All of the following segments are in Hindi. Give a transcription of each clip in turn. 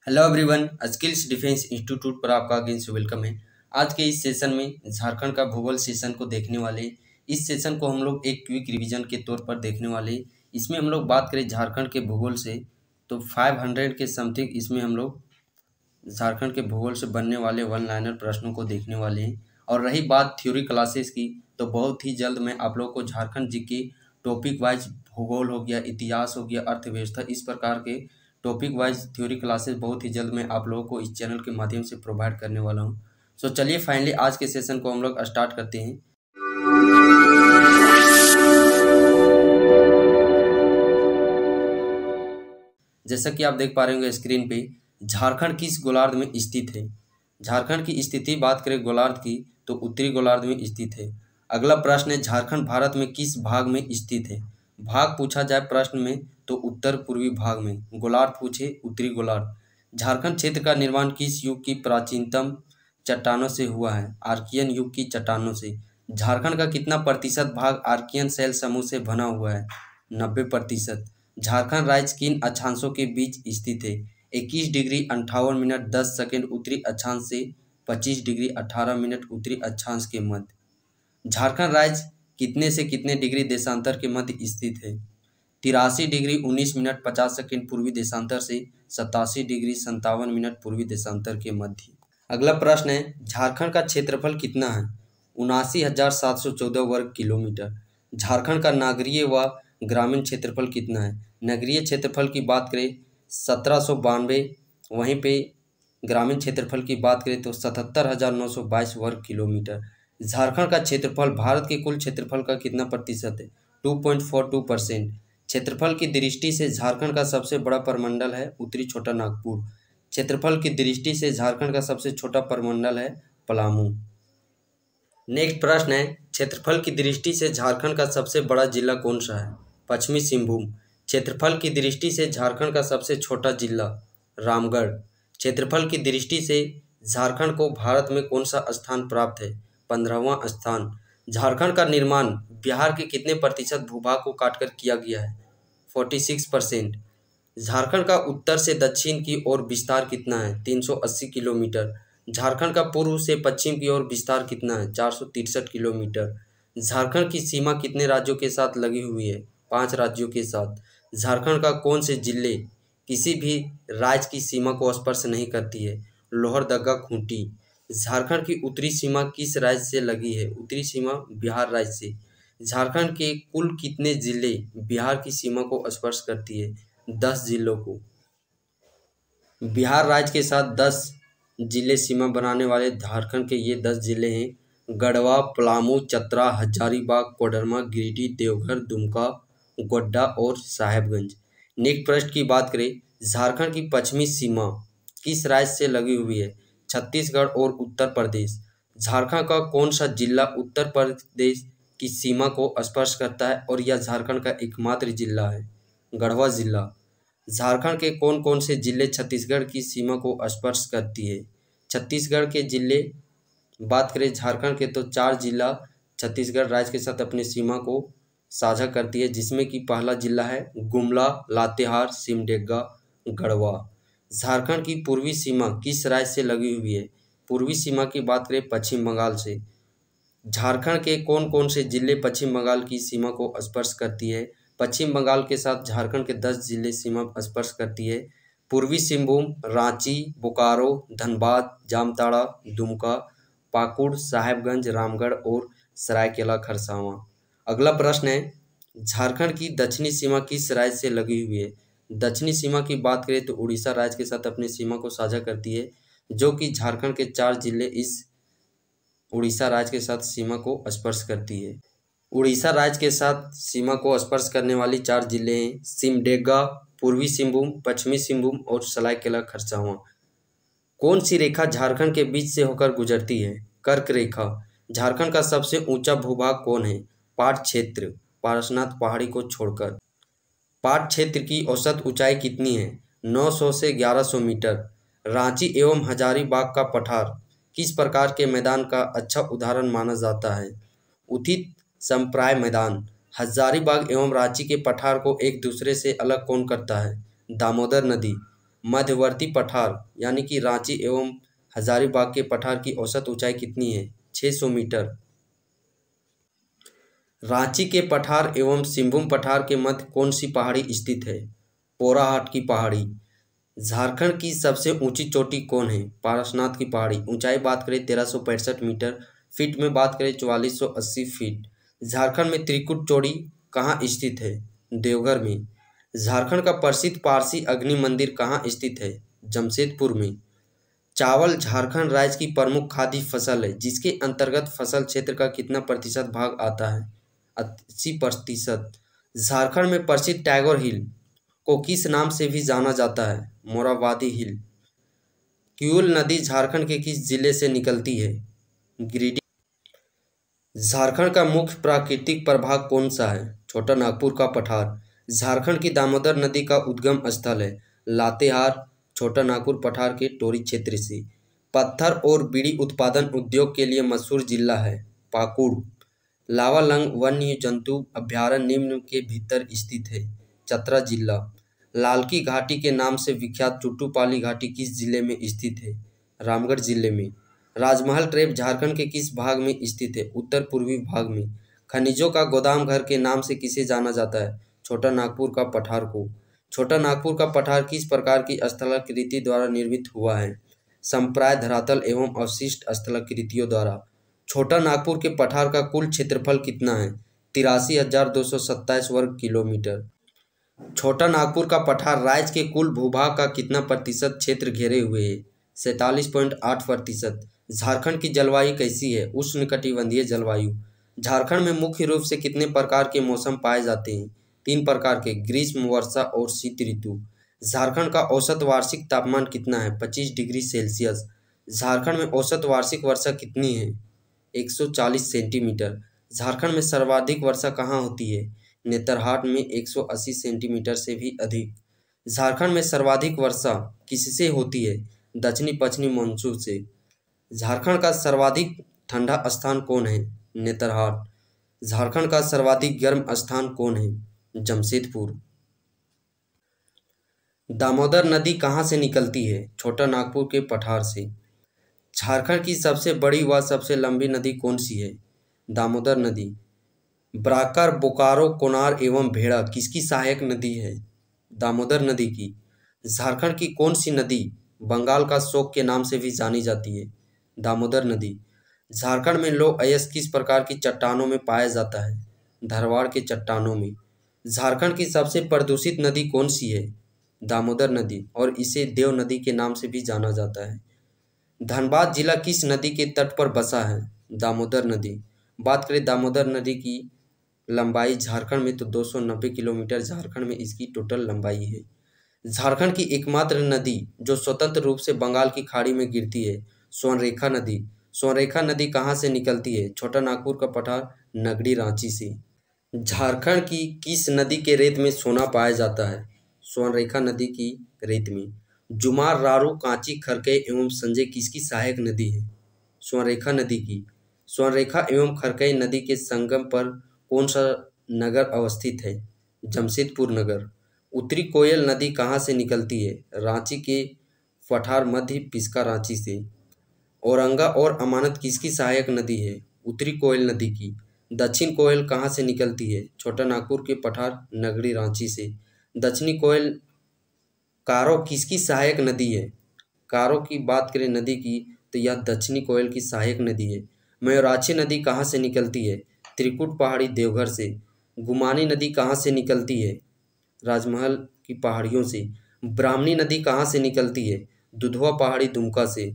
Hello everyone, skills defence institute पर आपका अगेन से वेलकम है। आज के इस सेशन में झारखंड का भूगोल सेशन को देखने वाले। इस सेशन को हम लोग एक क्विक रिवीजन के तौर पर देखने वाले। इसमें हम लोग बात करें झारखंड के भूगोल से तो 500 के समथिंग इसमें हम लोग झारखंड के भूगोल से बनने वाले वन लाइनर प्रश्नों को देखने वाले हैं। और रही बात थ्योरी क्लासेस की, तो बहुत ही जल्द मैं आप लोग को झारखंड जीके टॉपिक वाइज भूगोल हो गया, इतिहास हो गया, अर्थव्यवस्था, इस प्रकार के टॉपिक वाइज थ्योरी क्लासेस बहुत ही जल्द मैं आप लोगों को इस चैनल के माध्यम से प्रोवाइड करने वाला हूं। सो चलिए फाइनली आज के सेशन को हम लोग स्टार्ट करते हैं। जैसा कि आप देख पा रहे होंगे स्क्रीन पे, झारखंड किस गोलार्ध में स्थित है। झारखंड की स्थिति बात करें गोलार्ध की तो उत्तरी गोलार्ध में स्थित है। अगला प्रश्न है, झारखंड भारत में किस भाग में स्थित है। भाग पूछा जाए प्रश्न में तो उत्तर पूर्वी भाग में, गोलार्ध पूछे उत्तरी गोलार्ध। झारखंड क्षेत्र का निर्माण किस युग की प्राचीनतम चट्टानों से हुआ है। आर्कियन युग की चट्टानों से। झारखंड का कितना प्रतिशत भाग आर्कियन शैल समूह से बना हुआ है। 90%। झारखंड राज्य किन अक्षांशों के बीच स्थित है। 21 डिग्री 58 मिनट 10 सेकंड उत्तरी अक्षांश से 25 डिग्री 18 मिनट उत्तरी अक्षांश के मध्य। झारखंड राज्य कितने से कितने डिग्री देशांतर के मध्य स्थित है। 83 डिग्री 19 मिनट 50 सेकंड पूर्वी देशांतर से 87 डिग्री 57 मिनट पूर्वी देशांतर के मध्य। अगला प्रश्न है, झारखंड का क्षेत्रफल कितना है। 79,714 वर्ग किलोमीटर। झारखंड का नागरीय व ग्रामीण क्षेत्रफल कितना है। नगरीय क्षेत्रफल की बात करें 1792, वहीं पे ग्रामीण क्षेत्रफल की बात करें तो 77,922 वर्ग किलोमीटर। झारखंड का क्षेत्रफल भारत के कुल क्षेत्रफल का कितना प्रतिशत है। 2.42%। क्षेत्रफल की दृष्टि से झारखंड का सबसे बड़ा प्रमंडल है उत्तरी छोटा नागपुर। क्षेत्रफल की दृष्टि से झारखंड का सबसे छोटा प्रमंडल है पलामू। नेक्स्ट प्रश्न है, क्षेत्रफल की दृष्टि से झारखंड का सबसे बड़ा जिला कौन सा है। पश्चिमी सिंहभूम। क्षेत्रफल की दृष्टि से झारखंड का सबसे छोटा जिला रामगढ़। क्षेत्रफल की दृष्टि से झारखंड को भारत में कौन सा स्थान प्राप्त है। 15वां स्थान। झारखंड का निर्माण बिहार के कितने प्रतिशत भूभाग को काटकर किया गया है। 46%। झारखंड का उत्तर से दक्षिण की ओर विस्तार कितना है। 380 किलोमीटर। झारखंड का पूर्व से पश्चिम की ओर विस्तार कितना है। 463 किलोमीटर। झारखंड की सीमा कितने राज्यों के साथ लगी हुई है। 5 राज्यों के साथ। झारखंड का कौन से जिले किसी भी राज्य की सीमा को स्पर्श नहीं करती है। लोहरदगा खूंटी। झारखंड की उत्तरी सीमा किस राज्य से लगी है। उत्तरी सीमा बिहार राज्य से। झारखंड के कुल कितने जिले बिहार की सीमा को स्पर्श करती है। 10 जिलों को। बिहार राज्य के साथ 10 जिले सीमा बनाने वाले झारखंड के ये 10 जिले हैं। गढ़वा, पलामू, चतरा, हजारीबाग, कोडरमा, गिरिडीह, देवघर, दुमका, गोड्डा और साहेबगंज। नेक्स्ट प्रश्न की बात करें, झारखंड की पश्चिमी सीमा किस राज्य से लगी हुई है। छत्तीसगढ़ और उत्तर प्रदेश। झारखंड का कौन सा जिला उत्तर प्रदेश की सीमा को स्पर्श करता है और यह झारखंड का एकमात्र जिला है। गढ़वा जिला। झारखंड के कौन कौन से जिले छत्तीसगढ़ की सीमा को स्पर्श करती है। छत्तीसगढ़ के जिले बात करें झारखंड के तो 4 जिला छत्तीसगढ़ राज्य के साथ अपनी सीमा को साझा करती है, जिसमें कि पहला जिला है गुमला, लातेहार, सिमडेगा, गढ़वा। झारखंड की पूर्वी सीमा किस राज्य से लगी हुई है। पूर्वी सीमा की बात करें पश्चिम बंगाल से। झारखंड के कौन कौन से जिले पश्चिम बंगाल की सीमा को स्पर्श करती है। पश्चिम बंगाल के साथ झारखंड के 10 जिले सीमा स्पर्श करती है। पूर्वी सिंहभूम, रांची, बोकारो, धनबाद, जामताड़ा, दुमका, पाकुड़, साहेबगंज, रामगढ़ और सरायकेला खरसावां। अगला प्रश्न है, झारखंड की दक्षिणी सीमा किस राज्य से लगी हुई है। दक्षिणी सीमा की बात करें तो उड़ीसा राज्य के साथ अपनी सीमा को साझा करती है, जो कि झारखंड के 4 जिले इस उड़ीसा राज्य के साथ सीमा को स्पर्श करती है। उड़ीसा राज्य के साथ सीमा को स्पर्श करने वाली 4 जिले हैं सिमडेगा, पूर्वी सिंहभूम, पश्चिमी सिंहभूम और सरायकेला खरसावां। कौन सी रेखा झारखंड के बीच से होकर गुजरती है। कर्क रेखा। झारखंड का सबसे ऊंचा भूभाग कौन है। पाट क्षेत्र, पारसनाथ पहाड़ी को छोड़कर। पाट क्षेत्र की औसत ऊंचाई कितनी है। 900 से 1100 मीटर। रांची एवं हजारीबाग का पठार किस प्रकार के मैदान का अच्छा उदाहरण माना जाता है। उचित संप्राय मैदान। हजारीबाग एवं रांची के पठार को एक दूसरे से अलग कौन करता है। दामोदर नदी। मध्यवर्ती पठार यानी कि रांची एवं हजारीबाग के पठार की औसत ऊंचाई कितनी है? 600 मीटर। रांची के पठार एवं सिंहभूम पठार के मध्य कौन सी पहाड़ी स्थित है? पोराहाट की पहाड़ी। झारखंड की सबसे ऊंची चोटी कौन है? पारसनाथ की पहाड़ी। ऊंचाई बात करें 1365 मीटर, फीट में बात करें 4480 फीट। झारखंड में त्रिकुट चोटी कहाँ स्थित है? देवघर में। झारखंड का प्रसिद्ध पारसी अग्नि मंदिर कहाँ स्थित है? जमशेदपुर में। चावल झारखंड राज्य की प्रमुख खाद्य फसल है, जिसके अंतर्गत फसल क्षेत्र का कितना प्रतिशत भाग आता है? 80%। झारखंड में प्रसिद्ध टैगोर हिल को किस नाम से भी जाना जाता है? मोराबादी हिल। किऊल नदी झारखंड के किस जिले से निकलती है? गिरिडीह। झारखंड का मुख्य प्राकृतिक प्रभाग कौन सा है? छोटा नागपुर का पठार। झारखंड की दामोदर नदी का उद्गम स्थल है? लातेहार, छोटा नागपुर पठार के टोरी क्षेत्र से। पत्थर और बीड़ी उत्पादन उद्योग के लिए मशहूर जिला है? पाकुड़। लावालंग वन्य जंतु अभयारण्य निम्न के भीतर स्थित है? चतरा जिला। लालकी घाटी के नाम से विख्यात टुटुपाली घाटी किस जिले में स्थित है? रामगढ़ जिले में। राजमहल ट्रैप झारखंड के किस भाग में स्थित है? उत्तर पूर्वी भाग में। खनिजों का गोदाम घर के नाम से किसे जाना जाता है? छोटा नागपुर का पठार को। छोटा नागपुर का पठार किस प्रकार की स्थलाकृति द्वारा निर्मित हुआ है? संप्राय धरातल एवं अवशिष्ट स्थलाकृतियों द्वारा। छोटा नागपुर के पठार का कुल क्षेत्रफल कितना है? 83,227 वर्ग किलोमीटर। छोटा नागपुर का पठार राज्य के कुल भूभाग का कितना प्रतिशत क्षेत्र घेरे हुए है? 47.8%। झारखंड की जलवायु कैसी है? उष्णकटिबंधीय जलवायु। झारखंड में मुख्य रूप से कितने प्रकार के मौसम पाए जाते हैं? 3 प्रकार के, ग्रीष्म, वर्षा और शीत ऋतु। झारखंड का औसत वार्षिक तापमान कितना है? 25 डिग्री सेल्सियस। झारखंड में औसत वार्षिक वर्षा कितनी है? 140 सेंटीमीटर। झारखंड में सर्वाधिक वर्षा कहाँ होती है? नेतरहाट में 180 सेंटीमीटर से भी अधिक। झारखंड में सर्वाधिक वर्षा किससे होती है? दक्षिणी पश्चिमी मानसून से। झारखंड का सर्वाधिक ठंडा स्थान कौन है? नेतरहाट। झारखंड का सर्वाधिक गर्म स्थान कौन है? जमशेदपुर। दामोदर नदी कहाँ से निकलती है? छोटा नागपुर के पठार से। झारखंड की सबसे बड़ी व सबसे लंबी नदी कौन सी है? दामोदर नदी। ब्राकर, बोकारो, कोनार एवं भेड़ा किसकी सहायक नदी है? दामोदर नदी की। झारखंड की कौन सी नदी बंगाल का शोक के नाम से भी जानी जाती है? दामोदर नदी। झारखंड में लौह अयस्क किस प्रकार की चट्टानों में पाया जाता है? धारवाड़ के चट्टानों में। झारखंड की सबसे प्रदूषित नदी कौन सी है? दामोदर नदी, और इसे देव नदी के नाम से भी जाना जाता है। धनबाद जिला किस नदी के तट पर बसा है? दामोदर नदी। बात करें दामोदर नदी की लंबाई झारखंड में तो 290 किलोमीटर झारखंड में इसकी टोटल लंबाई है। झारखंड की एकमात्र नदी जो स्वतंत्र रूप से बंगाल की खाड़ी में गिरती है, स्वर्णरेखा नदी। स्वर्णरेखा नदी कहाँ से निकलती है? छोटा नागपुर का पठार, नगड़ी, रांची से। झारखंड की किस नदी के रेत में सोना पाया जाता है? स्वर्णरेखा नदी की रेत में। जुमार, रारू, कांची, खरकई एवं संजय किसकी सहायक नदी है? स्वर्णरेखा नदी की। स्वर्णरेखा एवं खरकई नदी के संगम पर कौन सा नगर अवस्थित है? जमशेदपुर नगर। उत्तरी कोयल नदी कहाँ से निकलती है? रांची के पठार, मध्य पिस्का, रांची से। औरंगा और अमानत किसकी सहायक नदी है? उत्तरी कोयल नदी की। दक्षिण कोयल कहाँ से निकलती है? छोटा नागपुर के पठार, नगड़ी, रांची से। दक्षिणी कोयल कारो किसकी सहायक नदी है? कारो की बात करें नदी की तो यह दक्षिणी कोयल की सहायक नदी है। मयूराक्षी नदी कहाँ से निकलती है? त्रिकुट पहाड़ी, देवघर से। गुमानी नदी कहाँ से निकलती है? राजमहल की पहाड़ियों से। ब्राह्मणी नदी कहाँ से निकलती है? दुधवा पहाड़ी, दुमका से।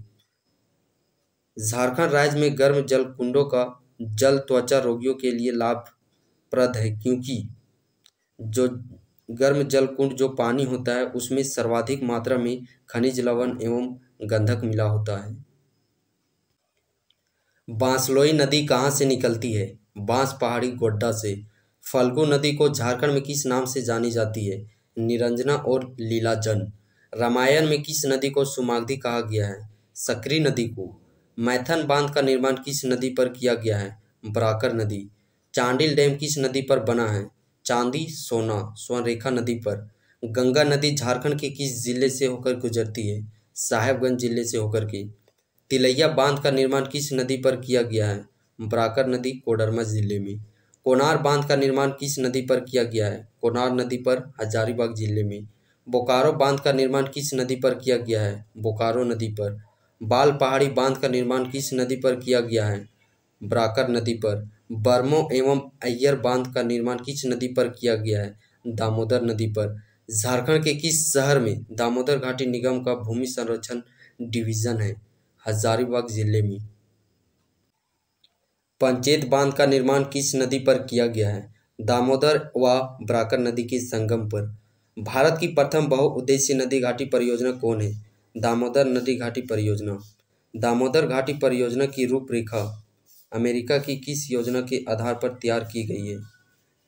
झारखंड राज्य में गर्म जल कुंडों का जल त्वचा रोगियों के लिए लाभप्रद है, क्योंकि जो गर्म जल कुंड जो पानी होता है उसमें सर्वाधिक मात्रा में खनिज लवण एवं गंधक मिला होता है। बांसलोई नदी कहाँ से निकलती है? बांस पहाड़ी, गोड्डा से। फल्गु नदी को झारखंड में किस नाम से जानी जाती है? निरंजना और लीलाजन। रामायण में किस नदी को सुमागधी कहा गया है? सकरी नदी को। मैथन बांध का निर्माण किस नदी पर किया गया है? बराकर नदी। चांडिल डैम किस नदी पर बना है? चांदी सोना, स्वर्णरेखा नदी पर। गंगा नदी झारखंड के किस जिले से होकर गुजरती है? साहेबगंज जिले से होकर के। तिलैया बांध का निर्माण किस नदी पर किया गया है? बराकर नदी, कोडरमा जिले में। कोनार बांध का निर्माण किस नदी पर किया गया है? कोनार नदी पर, हजारीबाग जिले में। बोकारो बांध का निर्माण किस नदी पर किया गया है? बोकारो नदी पर। बाल पहाड़ी बांध का निर्माण किस नदी पर किया गया है? बराकर नदी पर। बरमो एवं अय्यर बांध का निर्माण किस नदी पर किया गया है? दामोदर नदी पर। झारखंड के किस शहर में दामोदर घाटी निगम का भूमि संरक्षण डिवीजन है? हजारीबाग जिले में। पंचेत बांध का निर्माण किस नदी पर किया गया है? दामोदर व बराकर नदी के संगम पर। भारत की प्रथम बहुउद्देशीय नदी घाटी परियोजना कौन है? दामोदर नदी घाटी परियोजना। दामोदर घाटी परियोजना की रूपरेखा अमेरिका की किस योजना के आधार पर तैयार की गई है?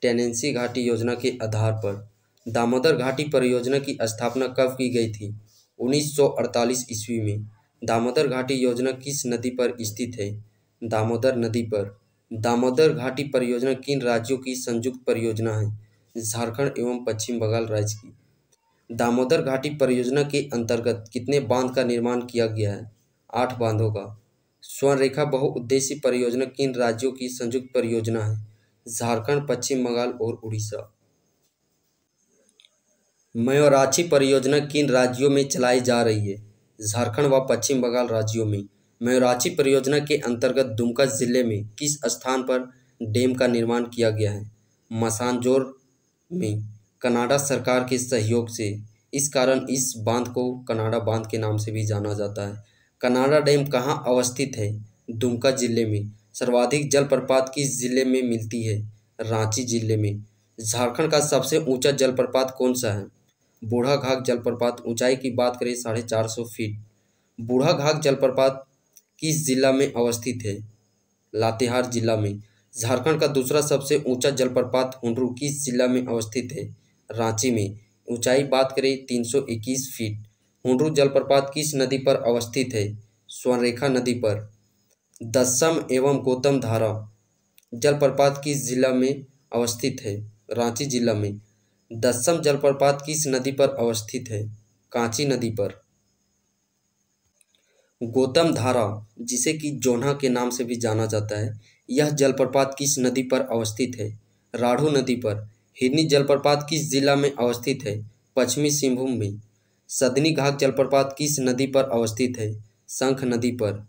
टेनेंसी घाटी योजना के आधार पर। दामोदर घाटी परियोजना की स्थापना कब की गई थी? 1948 ईस्वी में। दामोदर घाटी योजना किस नदी पर स्थित है? दामोदर नदी पर। दामोदर घाटी परियोजना किन राज्यों की संयुक्त परियोजना है? झारखंड एवं पश्चिम बंगाल राज्य की। दामोदर घाटी परियोजना के अंतर्गत कितने बांध का निर्माण किया गया है? 8 बांधों का। स्वर्णरेखा बहुउद्देशीय परियोजना किन राज्यों की संयुक्त परियोजना है? झारखंड, पश्चिम बंगाल और उड़ीसा। मयूराक्षी परियोजना किन राज्यों में चलाई जा रही है? झारखंड व पश्चिम बंगाल राज्यों में। मयूराक्षी परियोजना के अंतर्गत दुमका जिले में किस स्थान पर डैम का निर्माण किया गया है? मसानजोर में। कनाडा सरकार के सहयोग से। इस कारण इस बांध को कनाडा बांध के नाम से भी जाना जाता है। कनाडा डैम कहाँ अवस्थित है? दुमका जिले में। सर्वाधिक जलप्रपात किस जिले में मिलती है? रांची जिले में। झारखंड का सबसे ऊंचा जलप्रपात कौन सा है? बूढ़ा घाघ जलप्रपात। ऊंचाई की बात करें 450 फीट। बूढ़ा घाघ जलप्रपात किस जिला में अवस्थित है? लातेहार जिला में। झारखंड का दूसरा सबसे ऊंचा जलप्रपात हुंडरू किस जिला में अवस्थित है? रांची में। ऊंचाई बात करें 321 फीट। हुंडरू जलप्रपात किस नदी पर अवस्थित है? स्वर्णरेखा नदी पर। दस्सम एवं गौतम धारा जलप्रपात किस जिला में अवस्थित है? रांची जिला में। दस्सम जलप्रपात किस नदी पर अवस्थित है? कांची नदी पर। गौतम धारा, जिसे कि जोन्हा के नाम से भी जाना जाता है, यह जलप्रपात किस नदी पर अवस्थित है? राढ़ू नदी पर। हिरनी जलप्रपात किस जिला में अवस्थित है? पश्चिमी सिंहभूम में। सदनी घाघ जलप्रपात किस नदी पर अवस्थित है? शंख नदी पर।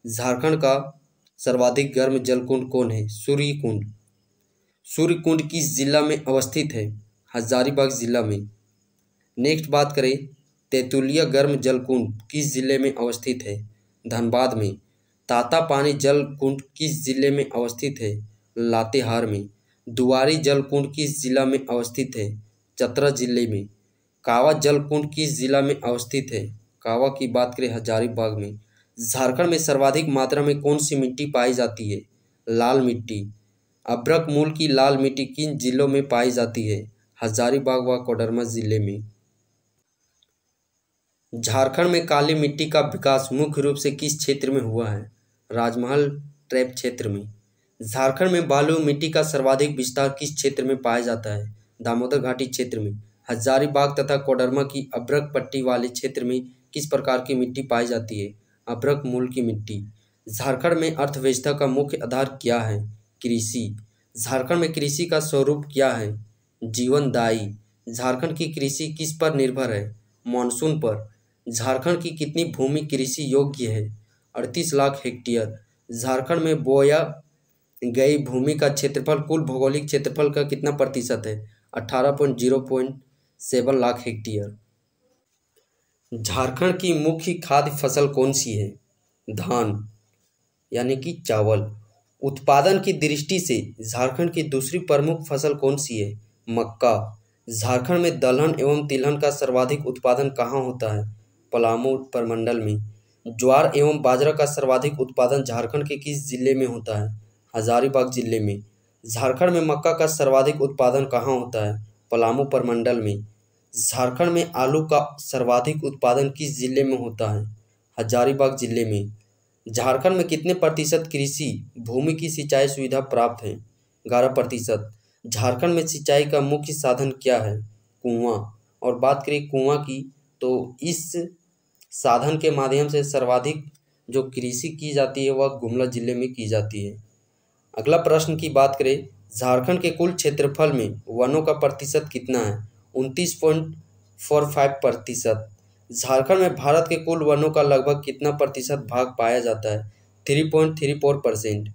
झारखंड का सर्वाधिक गर्म जलकुंड कौन है? सूर्य कुंड। सूर्य कुंड किस जिला में अवस्थित है? हजारीबाग जिला में। नेक्स्ट बात करें, तेंतुलिया गर्म जलकुंड किस जिले में अवस्थित है? धनबाद में। ताता पानी जल कुंड किस जिले में अवस्थित है? लातेहार में। दुआरी जल कुंड किस जिला में अवस्थित है? चतरा जिले में। कावा जल कुंड किस जिला में अवस्थित है? कावा की बात करें हजारीबाग में। झारखंड में सर्वाधिक मात्रा में कौन सी मिट्टी पाई जाती है? लाल मिट्टी। अभ्रक मूल की लाल मिट्टी किन जिलों में पाई जाती है? हजारीबाग व कोडरमा जिले में। झारखंड में काली मिट्टी का विकास मुख्य रूप से किस क्षेत्र में हुआ है? राजमहल ट्रैप क्षेत्र में। झारखंड में बालू मिट्टी का सर्वाधिक विस्तार किस क्षेत्र में पाया जाता है? दामोदर घाटी क्षेत्र में। हजारीबाग तथा कोडरमा की अभ्रक पट्टी वाले क्षेत्र में किस प्रकार की मिट्टी पाई जाती है? अभ्रक मूल की मिट्टी। झारखंड में अर्थव्यवस्था का मुख्य आधार क्या है? कृषि। झारखंड में कृषि का स्वरूप क्या है? जीवनदायी। झारखंड की कृषि किस पर निर्भर है? मानसून पर। झारखंड की कितनी भूमि कृषि योग्य है? 38 लाख हेक्टेयर। झारखंड में बोया गई भूमि का क्षेत्रफल कुल भौगोलिक क्षेत्रफल का कितना प्रतिशत है? 18.0.7 लाख हेक्टेयर। झारखंड की मुख्य खाद्य फसल कौन सी है? धान यानी कि चावल। उत्पादन की दृष्टि से झारखंड की दूसरी प्रमुख फसल कौन सी है? मक्का। झारखंड में दलहन एवं तिलहन का सर्वाधिक उत्पादन कहाँ होता है? पलामू प्रमंडल में। ज्वार एवं बाजरा का सर्वाधिक उत्पादन झारखंड के किस जिले में होता है? हजारीबाग जिले में। झारखंड में मक्का का सर्वाधिक उत्पादन कहाँ होता है? पलामू प्रमंडल में। झारखंड में आलू का सर्वाधिक उत्पादन किस जिले में होता है? हजारीबाग जिले में। झारखंड में कितने प्रतिशत कृषि भूमि की सिंचाई सुविधा प्राप्त है? 11%। झारखंड में सिंचाई का मुख्य साधन क्या है? कुआं। और बात करें कुआं की, तो इस साधन के माध्यम से सर्वाधिक जो कृषि की जाती है वह गुमला जिले में की जाती है। अगला प्रश्न की बात करें, झारखंड के कुल क्षेत्रफल में वनों का प्रतिशत कितना है? 29.45%। झारखंड में भारत के कुल वनों का लगभग कितना प्रतिशत भाग पाया जाता है? 3.34%।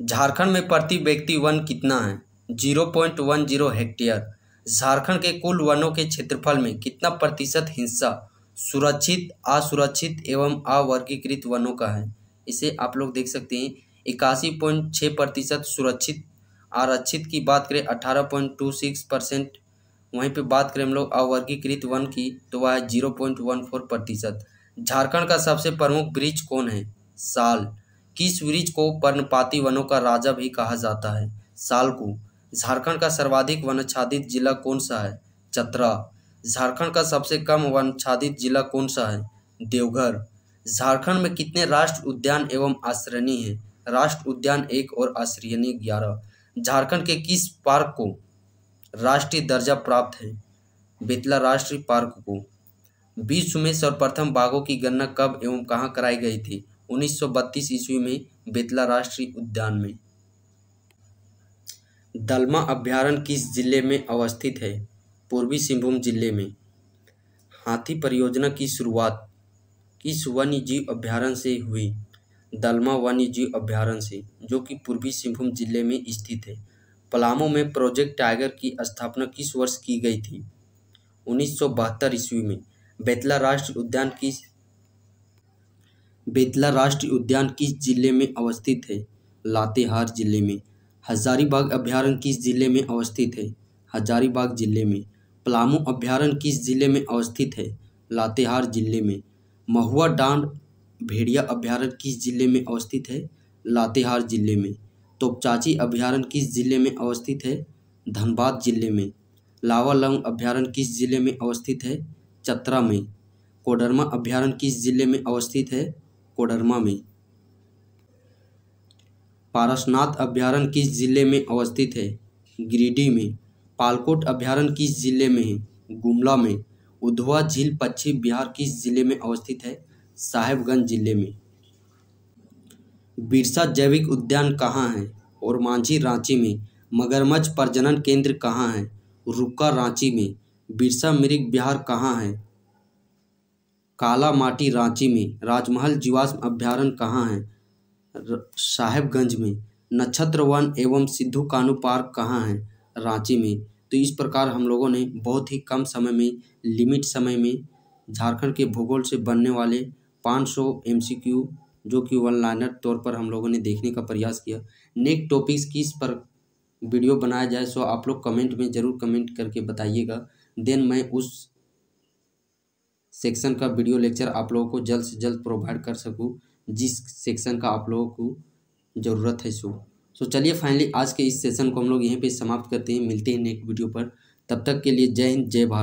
झारखंड में प्रति व्यक्ति वन कितना है? 0.10 हेक्टेयर। झारखंड के कुल वनों के क्षेत्रफल में कितना प्रतिशत हिस्सा सुरक्षित, असुरक्षित एवं अवर्गीकृत वनों का है? इसे आप लोग देख सकते हैं 81.6% सुरक्षित। आरक्षित की बात करें 18.26%। वहीं पे बात करें हम लोग अवर्गीकृत वन की, तो वह है 0.14%। झारखंड का सबसे प्रमुख वृक्ष कौन है? साल। किस वृक्ष को पर्णपाती वनों का राजा भी कहा जाता है? साल को। झारखंड का सर्वाधिक वनाच्छादित जिला कौन सा है? चतरा। झारखंड का सबसे कम वनाच्छादित जिला कौन सा है? देवघर। झारखंड में कितने राष्ट्रीय उद्यान एवं आश्रयनी हैं? राष्ट्रीय उद्यान 1 और आश्रयनी 11। झारखंड के किस पार्क को राष्ट्रीय दर्जा प्राप्त है? बेतला राष्ट्रीय पार्क को। विश्व में सर्वप्रथम बाघों की गणना कब एवं कहाँ कराई गई थी? 1932 ईस्वी में बेतला राष्ट्रीय उद्यान में। दलमा अभ्यारण्य किस जिले में अवस्थित है? पूर्वी सिंहभूम जिले में। हाथी परियोजना की शुरुआत किस वन्य जीव अभ्यारण्य से हुई? दलमा वन्य जीव अभ्यारण्य से, जो कि पूर्वी सिंहभूम जिले में स्थित है। पलामू में प्रोजेक्ट टाइगर की स्थापना किस वर्ष की गई थी? 1972 ईस्वी में। बेतला राष्ट्रीय उद्यान किस जिले में अवस्थित है? लातेहार जिले में। हजारीबाग अभ्यारण्य किस जिले में अवस्थित है? हजारीबाग जिले में। पलामू अभ्यारण्य किस जिले में अवस्थित है? लातेहार जिले में। महुआ डांड भेड़िया अभ्यारण्य किस जिले में अवस्थित है? लातेहार जिले में। तोपचाची अभ्यारण्य किस जिले में अवस्थित है? धनबाद जिले में। लावा लौंग अभ्यारण्य किस जिले में अवस्थित है? चतरा में। कोडरमा अभ्यारण्य किस जिले में अवस्थित है? कोडरमा में। पारसनाथ अभ्यारण्य किस जिले में अवस्थित है? गिरिडीह में। पालकोट अभ्यारण्य किस जिले में है? गुमला में। उधवा झील पश्चिम बिहार किस जिले में अवस्थित है? साहेबगंज जिले में। बिरसा जैविक उद्यान कहाँ है? ओरमांझी रांची में। मगरमच्छ प्रजनन केंद्र कहाँ है? रुक्का रांची में। बिरसा मृग विहार कहाँ है? काला माटी रांची में। राजमहल जीवाश्म अभ्यारण्य कहाँ है? साहेबगंज में। नक्षत्र वन एवं सिद्धू कान्हू पार्क कहाँ है? रांची में। तो इस प्रकार हम लोगों ने बहुत ही कम समय में, लिमिट समय में झारखंड के भूगोल से बनने वाले 500 MCQ जो कि वन लाइनर तौर पर हम लोगों ने देखने का प्रयास किया। नेक्स्ट टॉपिक्स किस पर वीडियो बनाया जाए सो आप लोग कमेंट में ज़रूर कमेंट करके बताइएगा। देन मैं उस सेक्शन का वीडियो लेक्चर आप लोगों को जल्द से जल्द प्रोवाइड कर सकूं जिस सेक्शन का आप लोगों को ज़रूरत है। सो चलिए फाइनली आज के इस सेशन को हम लोग यहीं पे समाप्त करते हैं। मिलते हैं नेक्स्ट वीडियो पर। तब तक के लिए जय हिंद, जय भारत।